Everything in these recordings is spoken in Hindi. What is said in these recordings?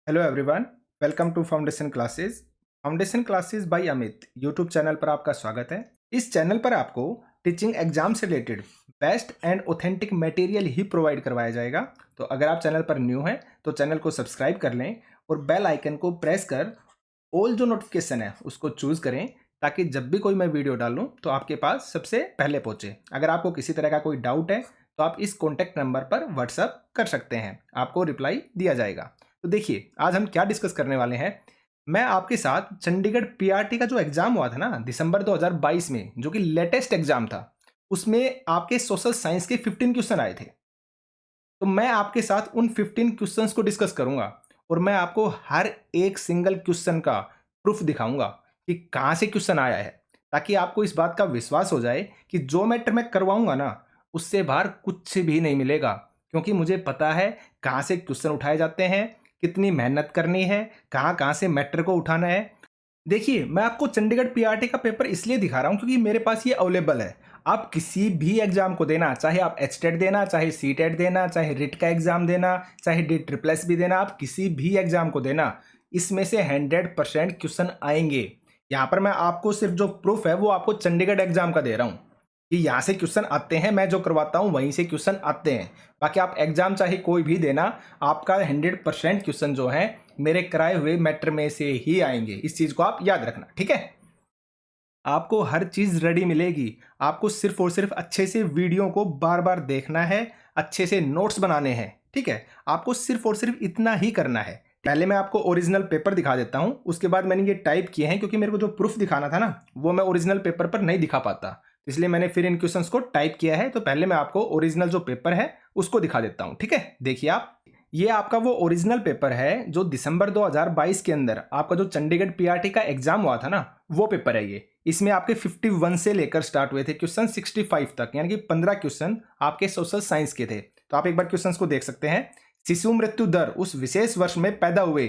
Hello everyone, welcome to foundation classes. Foundation classes by Amit YouTube channel पर आपका स्वागत है। इस चैनल पर आपको टीचिंग एग्जाम से related best and authentic material ही प्रोवाइड करवाया जाएगा। तो अगर आप चैनल पर न्यू हैं तो चैनल को सब्सक्राइब कर लें और बेल आइकन को प्रेस कर ऑल जो नोटिफिकेशन है उसको चूज़ करें, ताकि जब भी कोई मैं वीडियो डालूँ तो आपके पास सबसे पहले पहुँचे। अगर आपको किसी तरह का कोई डाउट है तो आप इस कॉन्टैक्ट नंबर पर व्हाट्सअप कर सकते हैं, आपको रिप्लाई दिया जाएगा। तो देखिए, आज हम क्या डिस्कस करने वाले हैं। मैं आपके साथ चंडीगढ़ पीआरटी का जो एग्जाम हुआ था ना दिसंबर 2022 में, जो कि लेटेस्ट एग्जाम था, उसमें आपके सोशल साइंस के 15 क्वेश्चन आए थे। तो मैं आपके साथ उन 15 क्वेश्चंस को डिस्कस करूंगा और मैं आपको हर एक सिंगल क्वेश्चन का प्रूफ दिखाऊंगा कि कहाँ से क्वेश्चन आया है, ताकि आपको इस बात का विश्वास हो जाए कि जो मैटर मैं करवाऊंगा ना उससे बाहर कुछ भी नहीं मिलेगा। क्योंकि मुझे पता है कहाँ से क्वेश्चन उठाए जाते हैं, कितनी मेहनत करनी है, कहाँ कहाँ से मैटर को उठाना है। देखिए, मैं आपको चंडीगढ़ पीआरटी का पेपर इसलिए दिखा रहा हूँ क्योंकि मेरे पास ये अवेलेबल है। आप किसी भी एग्जाम को देना, चाहे आप एचटेट देना, चाहे सीटेट देना, चाहे रिट का एग्जाम देना, चाहे डी ट्रिपल एस भी देना, आप किसी भी एग्जाम को देना, इसमें से 100% क्वेश्चन आएंगे। यहाँ पर मैं आपको सिर्फ जो प्रूफ है वो आपको चंडीगढ़ एग्जाम का दे रहा हूँ कि यहाँ से क्वेश्चन आते हैं, मैं जो करवाता हूँ वहीं से क्वेश्चन आते हैं। बाकी आप एग्जाम चाहे कोई भी देना, आपका 100% क्वेश्चन जो है मेरे कराए हुए मैटर में से ही आएंगे। इस चीज को आप याद रखना, ठीक है। आपको हर चीज रेडी मिलेगी, आपको सिर्फ और सिर्फ अच्छे से वीडियो को बार बार देखना है, अच्छे से नोट्स बनाने हैं, ठीक है। आपको सिर्फ और सिर्फ इतना ही करना है। पहले मैं आपको ओरिजिनल पेपर दिखा देता हूं, उसके बाद मैंने ये टाइप किए हैं क्योंकि मेरे को जो प्रूफ दिखाना था ना वो मैं ओरिजिनल पेपर पर नहीं दिखा पाता, इसलिए मैंने फिर इन क्वेश्चंस को टाइप किया है। तो पहले मैं आपको ओरिजिनल जो पेपर है उसको दिखा देता हूं, ठीक है। देखिए आप, ये आपका वो ओरिजिनल पेपर है जो दिसंबर 2022 के अंदर आपका जो चंडीगढ़ पीआरटी का एग्जाम हुआ था ना, वो पेपर है ये। इसमें आपके 51 से लेकर स्टार्ट हुए थे क्वेश्चन 65 तक, यानी कि 15 क्वेश्चन आपके सोशल साइंस के थे। तो आप एक बार क्वेश्चंस को देख सकते हैं। शिशु मृत्यु दर उस विशेष वर्ष में पैदा हुए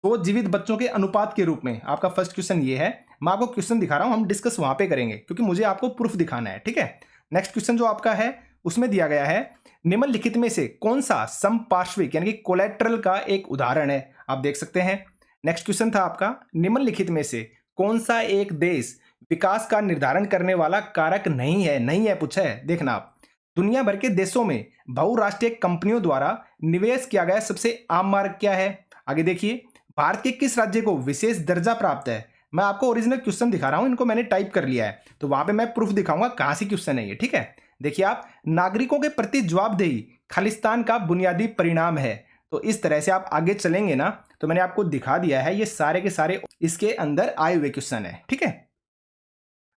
तो जीवित बच्चों के अनुपात के रूप में, आपका फर्स्ट क्वेश्चन ये है। मैं आपको क्वेश्चन दिखा रहा हूं, हम डिस्कस वहां पे करेंगे क्योंकि मुझे आपको प्रूफ दिखाना है, ठीक है। नेक्स्ट क्वेश्चन जो आपका है उसमें दिया गया है, निम्नलिखित में से कौन सा समपार्श्विक यानी कि कोलेट्रल का एक उदाहरण है। आप देख सकते हैं। नेक्स्ट क्वेश्चन था आपका, निम्नलिखित में से कौन सा एक देश विकास का निर्धारण करने वाला कारक नहीं है। नहीं है पूछा है, देखना आप। दुनिया भर के देशों में बहुराष्ट्रीय कंपनियों द्वारा निवेश किया गया सबसे आम मार्ग क्या है। आगे देखिए, भारत के किस राज्य को विशेष दर्जा प्राप्त है। मैं आपको ओरिजिनल क्वेश्चन दिखा रहा हूं, इनको मैंने टाइप कर लिया है, तो वहां पे मैं प्रूफ दिखाऊंगा कहां से क्वेश्चन है ये, ठीक है। देखिए आप, नागरिकों के प्रति जवाबदेही खालिस्तान का बुनियादी परिणाम है। तो इस तरह से आप आगे चलेंगे ना, तो मैंने आपको दिखा दिया है ये सारे के सारे इसके अंदर आए हुए क्वेश्चन है, ठीक है।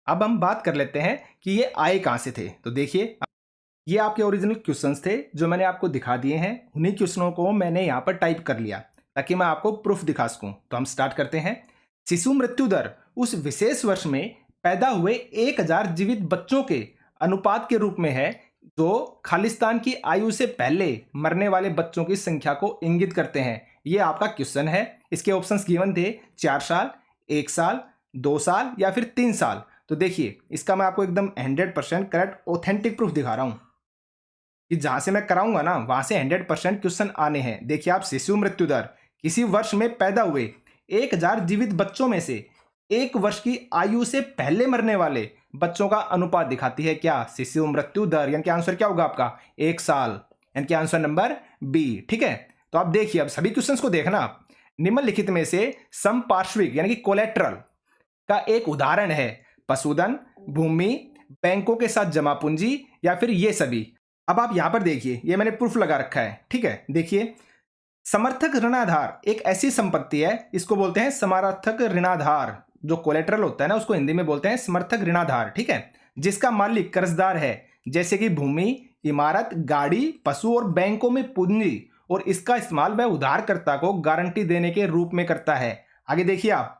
अब हम बात कर लेते हैं कि ये आए कहां से थे। तो देखिए, ये आपके ओरिजिनल क्वेश्चंस थे जो मैंने आपको दिखा दिए हैं। उन्हीं क्वेश्चनों को मैंने यहाँ पर टाइप कर लिया ताकि मैं आपको प्रूफ दिखा सकूं। तो हम स्टार्ट करते हैं। शिशु मृत्यु दर उस विशेष वर्ष में पैदा हुए 1000 जीवित बच्चों के अनुपात के रूप में है जो खालिस्तान की आयु से पहले मरने वाले बच्चों की संख्या को इंगित करते हैं। ये आपका क्वेश्चन है। इसके ऑप्शंस गिवन थे 4 साल, 1 साल, 2 साल या फिर 3 साल। तो देखिए, इसका मैं आपको एकदम 100% करेक्ट ऑथेंटिक प्रूफ दिखा रहा हूं कि जहां से मैं कराऊंगा ना वहां से 100% क्वेश्चन आने हैं। देखिए आप, शिशु मृत्यु दर किसी वर्ष में पैदा हुए 1000 जीवित बच्चों में से 1 वर्ष की आयु से पहले मरने वाले बच्चों का अनुपात दिखाती है। क्या? शिशु मृत्यु दर। यानी कि आंसर क्या होगा आपका? 1 साल। यानी कि आंसर नंबर बी, ठीक है। तो आप देखिए, अब सभी क्वेश्चंस को देखना आप। निम्नलिखित में से समपार्श्विक यानी कि कोलेट्रल का एक उदाहरण है पशुधन, भूमि, बैंकों के साथ जमा पूंजी या फिर ये सभी। अब आप यहां पर देखिए, ये मैंने प्रूफ लगा रखा है, ठीक है। देखिए, समर्थक ऋणाधार एक ऐसी संपत्ति है, इसको बोलते हैं समर्थक ऋणाधार। जो कोलेट्रल होता है ना उसको हिंदी में बोलते हैं समर्थक ऋणाधार, ठीक है। जिसका मालिक कर्जदार है, जैसे कि भूमि, इमारत, गाड़ी, पशु और बैंकों में पूंजी, और इसका इस्तेमाल वह उधारकर्ता को गारंटी देने के रूप में करता है। आगे देखिए आप,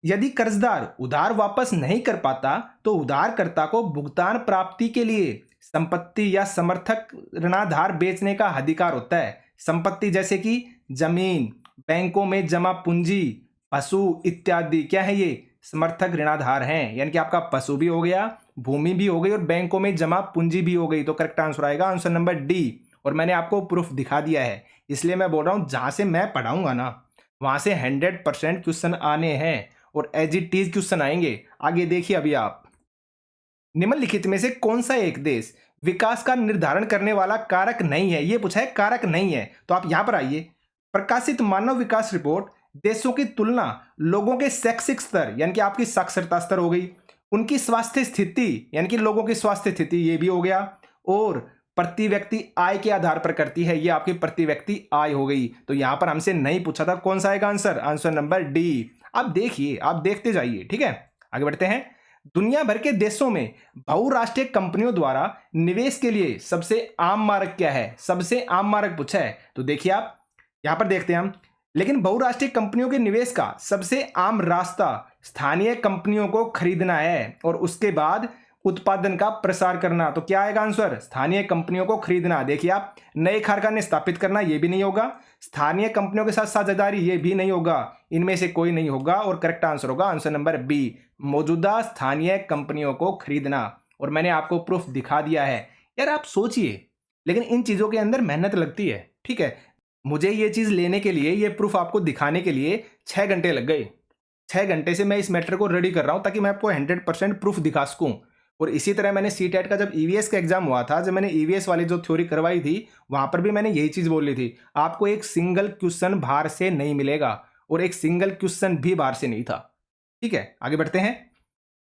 यदि कर्जदार उधार वापस नहीं कर पाता तो उधारकर्ता को भुगतान प्राप्ति के लिए संपत्ति या समर्थक ऋणाधार बेचने का अधिकार होता है। संपत्ति जैसे कि जमीन, बैंकों में जमा पूंजी, पशु इत्यादि क्या है, ये समर्थक ऋणाधार हैं। यानी कि आपका पशु भी हो गया, भूमि भी हो गई और बैंकों में जमा पूंजी भी हो गई। तो करेक्ट आंसर आएगा आंसर नंबर डी, और मैंने आपको प्रूफ दिखा दिया है। इसलिए मैं बोल रहा हूँ जहाँ से मैं पढ़ाऊंगा ना वहाँ से 100% क्वेश्चन आने हैं और एज इट इज क्वेश्चन आएंगे। आगे देखिए अभी आप, निम्नलिखित में से कौन सा एक देश विकास का निर्धारण करने वाला कारक नहीं है? ये पूछा है, कारक नहीं है। तो आप यहां पर आइए, प्रकाशित मानव विकास रिपोर्ट देशों की तुलना लोगों के शैक्षिक स्तर यानी कि आपकी साक्षरता स्तर हो गई, उनकी स्वास्थ्य स्थिति यानी कि लोगों की स्वास्थ्य स्थिति ये भी हो गया, और प्रति व्यक्ति आय के आधार पर करती है, ये आपकी प्रति व्यक्ति आय हो गई। तो यहां पर हमसे नहीं पूछा था कौन सा आएगा आंसर, आंसर नंबर डी। आप देखिए, आप देखते जाइए, ठीक है। आगे बढ़ते हैं। दुनिया भर के देशों में बहुराष्ट्रीय कंपनियों द्वारा निवेश के लिए सबसे आम मार्ग क्या है? सबसे आम मार्ग पूछा है। तो देखिए आप यहां पर देखते हैं हम, लेकिन बहुराष्ट्रीय कंपनियों के निवेश का सबसे आम रास्ता स्थानीय कंपनियों को खरीदना है और उसके बाद उत्पादन का प्रसार करना। तो क्या आएगा आंसर? स्थानीय कंपनियों को खरीदना। देखिए आप, नए कारखाने स्थापित करना ये भी नहीं होगा, स्थानीय कंपनियों के साथ साझेदारी ये भी नहीं होगा, इनमें से कोई नहीं होगा और करेक्ट आंसर होगा आंसर नंबर बी, मौजूदा स्थानीय कंपनियों को खरीदना। और मैंने आपको प्रूफ दिखा दिया है। यार आप सोचिए, लेकिन इन चीजों के अंदर मेहनत लगती है, ठीक है। मुझे ये चीज लेने के लिए, ये प्रूफ आपको दिखाने के लिए 6 घंटे लग गए। 6 घंटे से मैं इस मैटर को रेडी कर रहा हूं ताकि मैं आपको 100% प्रूफ दिखा सकूं। और इसी तरह मैंने सीटेट का जब ईवीएस का एग्जाम हुआ था, जब मैंने ईवीएस वाली जो थ्योरी करवाई थी, वहां पर भी मैंने यही चीज बोली थी, आपको एक सिंगल क्वेश्चन बाहर से नहीं मिलेगा, और एक सिंगल क्वेश्चन भी बाहर से नहीं था, ठीक है। आगे बढ़ते हैं।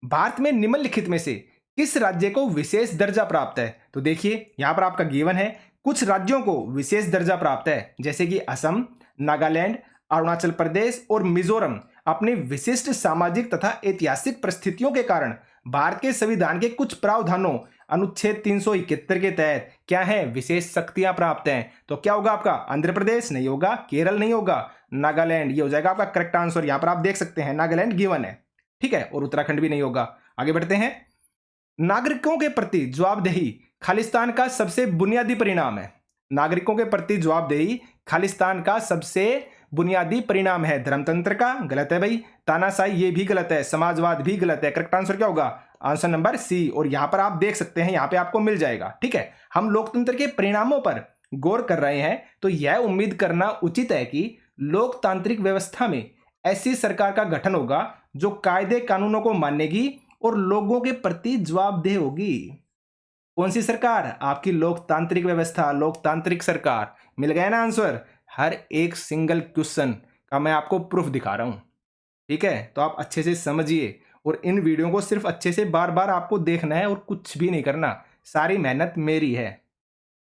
भारत में निम्नलिखित में से किस राज्य को विशेष दर्जा प्राप्त है? तो देखिए यहां पर आपका गिवन है, कुछ राज्यों को विशेष दर्जा प्राप्त है, जैसे कि असम, नागालैंड, अरुणाचल प्रदेश और मिजोरम अपनी विशिष्ट सामाजिक तथा ऐतिहासिक परिस्थितियों के कारण भारत के संविधान के कुछ प्रावधानों अनुच्छेद 371 के तहत क्या है? विशेष शक्तियां प्राप्त हैं। तो क्या होगा आपका? आंध्र प्रदेश नहीं होगा, केरल नहीं होगा, नागालैंड ये हो जाएगा आपका करेक्ट आंसर। यहां पर आप देख सकते हैं नागालैंड गिवन है, ठीक है, और उत्तराखंड भी नहीं होगा। आगे बढ़ते हैं। नागरिकों के प्रति जवाबदेही खालिस्तान का सबसे बुनियादी परिणाम है। नागरिकों के प्रति जवाबदेही खालिस्तान का सबसे बुनियादी परिणाम है। धर्मतंत्र का गलत है भाई, तानाशाही ये भी गलत है, समाजवाद भी गलत है। करेक्ट आंसर क्या होगा? Answer number C. और यहां पर आप देख सकते हैं, यहां पे आपको मिल जाएगा, ठीक है। हम लोकतंत्र के परिणामों पर गौर कर रहे हैं, तो यह उम्मीद करना उचित है कि लोकतांत्रिक व्यवस्था में ऐसी सरकार का गठन होगा जो कायदे कानूनों को मानेगी और लोगों के प्रति जवाबदेह होगी। कौन सी सरकार? आपकी लोकतांत्रिक व्यवस्था, लोकतांत्रिक सरकार। मिल गया ना आंसर? हर एक सिंगल क्वेश्चन का मैं आपको प्रूफ दिखा रहा हूं, ठीक है। तो आप अच्छे से समझिए, और इन वीडियो को सिर्फ अच्छे से बार बार आपको देखना है और कुछ भी नहीं करना, सारी मेहनत मेरी है।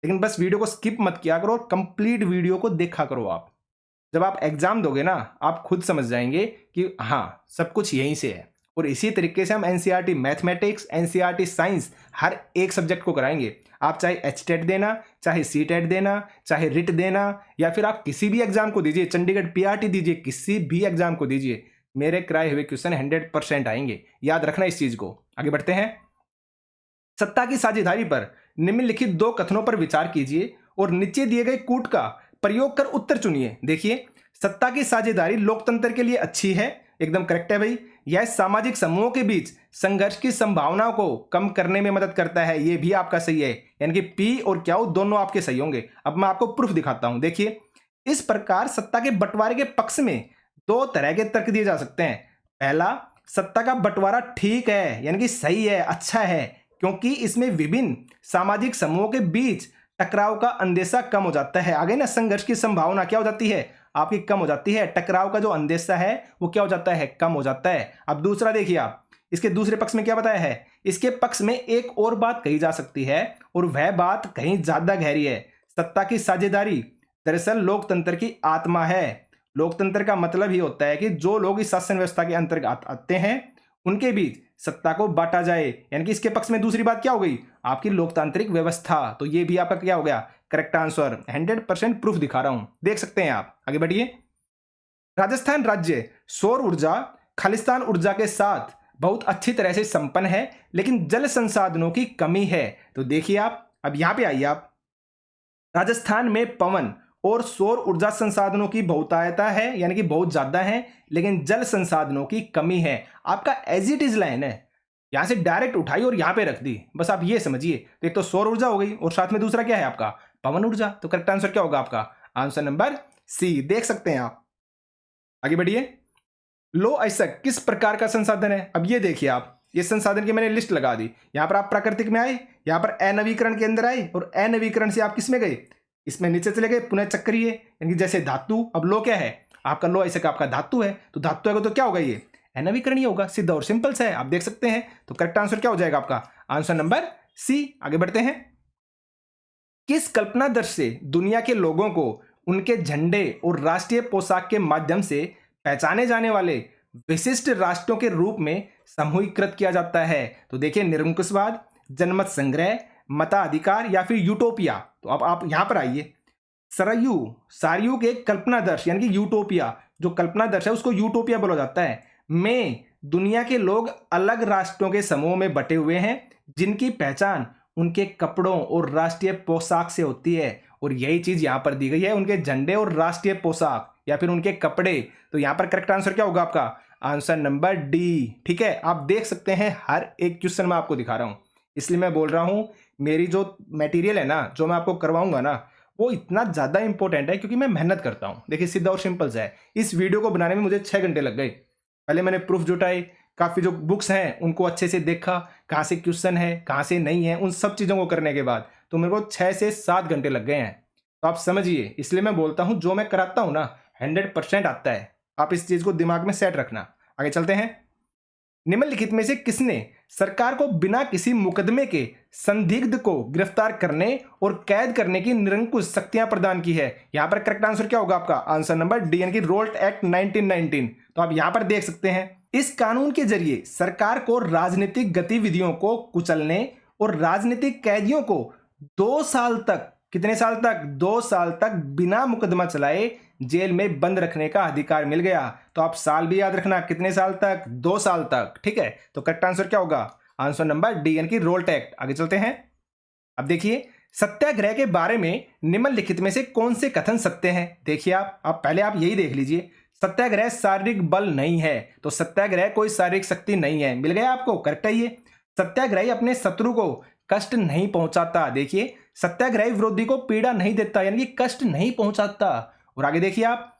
लेकिन बस वीडियो को स्किप मत किया करो, कंप्लीट वीडियो को देखा करो। आप जब आप एग्जाम दोगे ना, आप खुद समझ जाएंगे कि हाँ सब कुछ यहीं से है। और इसी तरीके से हम एनसीईआरटी मैथमेटिक्स, एनसीईआरटी साइंस हर एक सब्जेक्ट को कराएंगे। आप चाहे एचटेट देना, चाहे सीटेट देना, चाहे रिट देना, या फिर आप किसी भी एग्जाम को दीजिए, चंडीगढ़ पीआरटी दीजिए, किसी भी एग्जाम को दीजिए, मेरे कराए हुए क्वेश्चन 100% आएंगे। याद रखना इस चीज को। आगे बढ़ते हैं। सत्ता की साझेदारी पर निम्नलिखित 2 कथनों पर विचार कीजिए और नीचे दिए गए कूट का प्रयोग कर उत्तर चुनिए। देखिए, सत्ता की साझेदारी लोकतंत्र के लिए अच्छी है, एकदम करेक्ट है भाई। यह सामाजिक समूहों के बीच संघर्ष की संभावनाओं को कम करने में मदद करता है, यह भी आपका सही है, यानी कि पी और क्यू दोनों आपके सही होंगे। अब मैं आपको प्रूफ दिखाता हूं। देखिए, इस प्रकार सत्ता के बंटवारे के पक्ष में 2 तरह के तर्क दिए जा सकते हैं। पहला, सत्ता का बंटवारा ठीक है, यानी कि सही है, अच्छा है, क्योंकि इसमें विभिन्न सामाजिक समूहों के बीच टकराव का अंदेशा कम हो जाता है। आगे ना संघर्ष की संभावना क्या हो जाती है? आपकी कम हो जाती है। टकराव का जो अंदेशा है वो क्या हो जाता है? कम हो जाता है। अब दूसरा देखिए आप, इसके दूसरे पक्ष में क्या बताया है? इसके पक्ष में एक और बात कही जा सकती है, और वह बात कहीं ज्यादा गहरी है। सत्ता की साझेदारी दरअसल लोकतंत्र की आत्मा है। लोकतंत्र का मतलब ही होता है कि जो लोग इस शासन व्यवस्था के अंतर्गत आते हैं उनके बीच सत्ता को बांटा जाए, यानी कि इसके पक्ष में दूसरी बात क्या हो गई? आपकी लोकतांत्रिक व्यवस्था। तो ये भी आपका क्या हो गया? Correct answer. 100% प्रूफ दिखा रहा हूं, देख सकते हैं आप। आगे बढ़िए। राजस्थान राज्य सौर ऊर्जा, खालिस्तान ऊर्जा के साथ बहुत अच्छी तरह से संपन्न है, लेकिन जल संसाधनों की कमी है। तो देखिए आप, अब यहां पे आइए आप, राजस्थान में पवन और सौर ऊर्जा संसाधनों की बहुतायता है, यानी कि बहुत ज्यादा है, लेकिन जल संसाधनों की कमी है। आपका एज इट इज लाइन है, यहां से डायरेक्ट उठाई और यहां पे रख दी, बस आप ये समझिए। तो एक तो सौर ऊर्जा हो गई और साथ में दूसरा क्या है आपका? पवन ऊर्जा। तो करेक्ट आंसर क्या होगा आपका? Answer number C. देख सकते हैं आप। आगे बढ़िए। लो अयस्क किस प्रकार का संसाधन है? अब ये देखिए आप, ये संसाधन की मैंने लिस्ट लगा दी। यहां पर आप प्राकृतिक में आए, यहां पर अनवीकरण के अंदर आए, और अनवीकरण से आप किस में गए? इसमें नीचे चले गए, पुनः चक्रीय, यानी जैसे धातु। अब लो क्या है आपका? लो अयस्क आपका धातु है, तो धातु है तो क्या होगा? ये अनवीकरण ही होगा, सीधा और सिंपल सा है, आप देख सकते हैं। तो करेक्ट आंसर क्या हो जाएगा आपका? Answer number C. आगे बढ़ते हैं। किस कल्पना दर्श से दुनिया के लोगों को उनके झंडे और राष्ट्रीय पोशाक के माध्यम से पहचाने जाने वाले विशिष्ट राष्ट्रों के रूप में समूहीकृत किया जाता है? तो देखिए, निरंकुशवाद, जनमत संग्रह, मताधिकार, या फिर यूटोपिया। तो अब आप यहां पर आइए। सारयू के कल्पनादर्श यानी कि यूटोपिया, जो कल्पनादर्श है उसको यूटोपिया बोला जाता है, में दुनिया के लोग अलग राष्ट्रों के समूह में बटे हुए हैं जिनकी पहचान उनके कपड़ों और राष्ट्रीय पोशाक से होती है। और यही चीज यहां पर दी गई है, उनके झंडे और राष्ट्रीय पोशाक या फिर उनके कपड़े। तो यहां पर करेक्ट आंसर क्या होगा आपका? Answer number D. ठीक है, आप देख सकते हैं हर एक क्वेश्चन में आपको दिखा रहा हूं, इसलिए मैं बोल रहा हूं मेरी जो मटेरियल है ना, जो मैं आपको करवाऊंगा ना, वो इतना ज्यादा इंपॉर्टेंट है क्योंकि मैं मेहनत करता हूं। देखिए, सीधा और सिंपल सा है। इस वीडियो को बनाने में मुझे 6 घंटे लग गए। पहले मैंने प्रूफ जुटाए, काफी जो बुक्स हैं उनको अच्छे से देखा, कहां से क्वेश्चन है कहां से नहीं है, उन सब चीजों को करने के बाद तो मेरे को 6 से 7 घंटे लग गए हैं। तो आप समझिए, इसलिए मैं बोलता हूं जो मैं कराता हूं ना 100% आता है। आप इस चीज को दिमाग में सेट रखना। आगे चलते हैं। निम्नलिखित में से किसने सरकार को बिना किसी मुकदमे के संदिग्ध को गिरफ्तार करने और कैद करने की निरंकुश शक्तियां प्रदान की है? यहां पर करेक्ट आंसर क्या होगा आपका? आंसर नंबर डी, यानी कि रोल्ट एक्ट 1919। तो आप यहां पर देख सकते हैं, इस कानून के जरिए सरकार को राजनीतिक गतिविधियों को कुचलने और राजनीतिक कैदियों को 2 साल तक, कितने साल तक? 2 साल तक बिना मुकदमा चलाए जेल में बंद रखने का अधिकार मिल गया। तो आप साल भी याद रखना, कितने साल तक? 2 साल तक। ठीक है, तो करेक्ट आंसर क्या होगा? आंसर नंबर डी, यानी कि रोल्ट एक्ट। आगे चलते हैं। अब देखिए, सत्याग्रह के बारे में निम्नलिखित में से कौन से कथन सत्य हैं? देखिए, आप पहले आप यही देख लीजिए। सत्याग्रह शारीरिक बल नहीं है, तो सत्याग्रह कोई शारीरिक शक्ति नहीं है। मिल गया आपको? करेक्ट है ये। सत्याग्रही अपने शत्रु को कष्ट नहीं पहुंचाता। देखिए, सत्याग्रही विरोधी को पीड़ा नहीं देता, यानी कि कष्ट नहीं पहुंचाता। और आगे देखिए आप,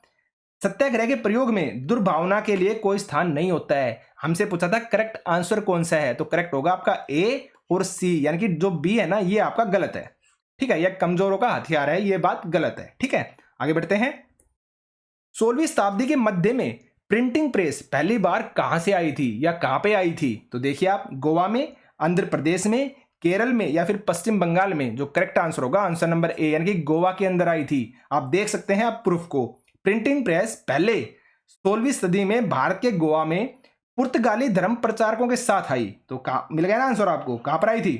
सत्याग्रह के प्रयोग में दुर्भावना के लिए कोई स्थान नहीं होता है। हमसे पूछा था करेक्ट आंसर कौन सा है, तो करेक्ट होगा आपका ए और सी, यानी कि जो बी है ना, ये आपका गलत है। ठीक है, यह कमजोरों का हथियार है, ये बात गलत है। ठीक है, आगे बढ़ते हैं। 16वीं शताब्दी के मध्य में प्रिंटिंग प्रेस पहली बार कहां से आई थी या कहां पे आई थी? तो देखिए आप, गोवा में, आंध्र प्रदेश में, केरल में, या फिर पश्चिम बंगाल में? जो करेक्ट आंसर होगा आंसर नंबर ए, यानी कि गोवा के अंदर आई थी। आप देख सकते हैं आप प्रूफ को। प्रिंटिंग प्रेस पहले 16वीं सदी में भारत के गोवा में पुर्तगाली धर्म प्रचारकों के साथ आई। तो कहां मिल गया ना आंसर आपको? कहां पर आई थी?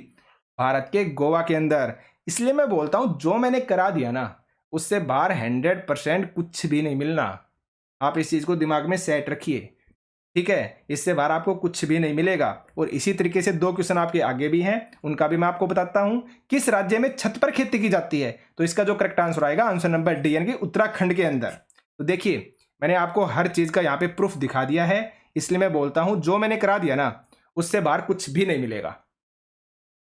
भारत के गोवा के अंदर। इसलिए मैं बोलता हूं जो मैंने करा दिया ना, उससे बाहर 100% कुछ भी नहीं मिलना। आप इस चीज को दिमाग में सेट रखिए। ठीक है, इससे बाहर आपको कुछ भी नहीं मिलेगा। और इसी तरीके से 2 क्वेश्चन आपके आगे भी हैं, उनका भी मैं आपको बताता हूं। किस राज्य में छत पर खेती की जाती है? तो इसका जो करेक्ट आंसर आएगा आंसर नंबर डी, यानी कि उत्तराखंड के अंदर। तो देखिए, मैंने आपको हर चीज का यहाँ पे प्रूफ दिखा दिया है, इसलिए मैं बोलता हूं जो मैंने करा दिया ना, उससे बाहर कुछ भी नहीं मिलेगा।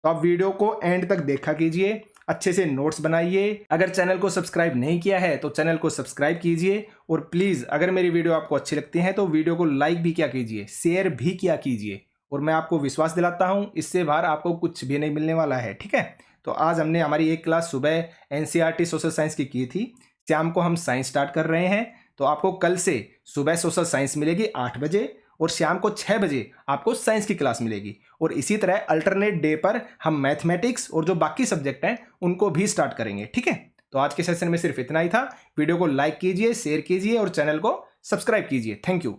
तो आप वीडियो को एंड तक देखा कीजिए, अच्छे से नोट्स बनाइए। अगर चैनल को सब्सक्राइब नहीं किया है तो चैनल को सब्सक्राइब कीजिए। और प्लीज़, अगर मेरी वीडियो आपको अच्छी लगती है तो वीडियो को लाइक भी किया कीजिए, शेयर भी किया कीजिए। और मैं आपको विश्वास दिलाता हूँ, इससे बाहर आपको कुछ भी नहीं मिलने वाला है। ठीक है, तो आज हमने हमारी एक क्लास सुबह एनसीईआरटी सोशल साइंस की थी। शाम को हम साइंस स्टार्ट कर रहे हैं। तो आपको कल से सुबह सोशल साइंस मिलेगी 8 बजे, और शाम को 6 बजे आपको साइंस की क्लास मिलेगी। और इसी तरह अल्टरनेट डे पर हम मैथमेटिक्स और जो बाकी सब्जेक्ट हैं उनको भी स्टार्ट करेंगे। ठीक है, तो आज के सेशन में सिर्फ इतना ही था। वीडियो को लाइक कीजिए, शेयर कीजिए और चैनल को सब्सक्राइब कीजिए। Thank you.